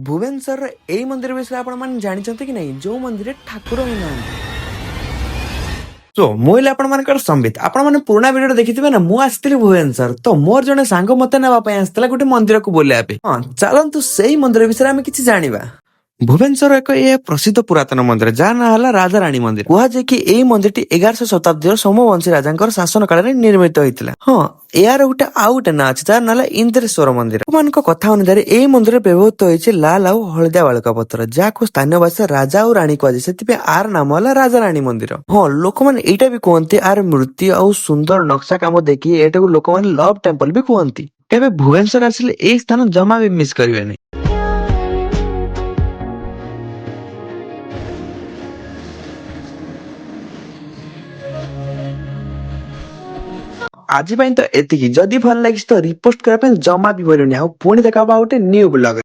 ଭୁବନେଶ୍ୱରର ଏଇ ମନ୍ଦିର ବିଷୟରେ ଆପଣମାନେ ଜାଣିଛନ୍ତି କି ନାହିଁ ଯୋଉ ମନ୍ଦିରରେ ଠାକୁର ହିଁ ନାହାନ୍ତି। ମୁଁ ହେଲେ ଆପଣମାନଙ୍କର ସମ୍ବିତ। ଆପଣମାନେ ପୁରୁଣା ଭିଡିଓ ଦେଖିଥିବେ ନା, ମୁଁ ଆସିଥିଲି ଭୁବନେଶ୍ୱର। ତ ମୋର ଜଣେ ସାଙ୍ଗ ମତେ ନେବା ପାଇଁ ଆସିଥିଲା ଗୋଟେ ମନ୍ଦିରକୁ ବୁଲିବା ପାଇଁ। ଚାଲନ୍ତୁ ସେଇ ମନ୍ଦିର ବିଷୟରେ ଆମେ କିଛି ଜାଣିବା। ଭୁବନେଶ୍ୱର ଏକ ପ୍ରସିଦ୍ଧ ପୁରାତନ ମନ୍ଦିର ଯାହା ନାଁ ହେଲା ରାଜାରାଣୀ ମନ୍ଦିର। କୁହାଯାଏ କି ଏଇ ମନ୍ଦିରଟି 11ଶ ଶତାବ୍ଦୀର ସୋମବଂଶୀ ରାଜାଙ୍କର ଶାସନ କାଳରେ ନିର୍ମିତ ହୋଇଥିଲା। ଏହାର ଆଉ ଗୋଟେ ନାଁ ଅଛି ଯାହାର ନାଁ ହେଲା ଇନ୍ଦ୍ରେଶ୍ୱର ମନ୍ଦିର। ଲୋକମାନଙ୍କ କଥା ଅନୁସାରେ ଏଇ ମନ୍ଦିରରେ ବ୍ୟବହୃତ ହୋଇଛି ଲାଲ ଆଉ ହଳଦିଆ ବାଳୁକା ପଥର, ଯାହାକୁ ସ୍ଥାନୀୟ ଭାଷା ରାଜା ଆଉ ରାଣୀ କୁହାଯାଏ। ସେଥିପାଇଁ ଆର ନାମ ହେଲା ରାଜାରାଣୀ ମନ୍ଦିର। ଲୋକମାନେ ଏଇଟା ବି କୁହନ୍ତି ଆର ମୂର୍ତ୍ତି ଆଉ ସୁନ୍ଦର ନକ୍ସା କାମ ଦେଖି ଏଟାକୁ ଲୋକମାନେ ଲଭ୍ ଟେମ୍ପଲ ବି କୁହନ୍ତି। କେବେ ଭୁବନେଶ୍ୱର ଆସିଲେ ଏଇ ସ୍ଥାନ ଜମା ବି ମିସ୍ କରିବେନି। ଆଜି ପାଇଁ ତ ଏତିକି। ଯଦି ଭଲ ଲାଗିଛି ତ ରିପୋଷ୍ଟ କରିବା ପାଇଁ ଜମା ବି ଭୁଲନି। ଆଉ ପୁଣି ଦେଖା ହବ ଗୋଟେ ନ୍ୟୁ ବ୍ଲଗ।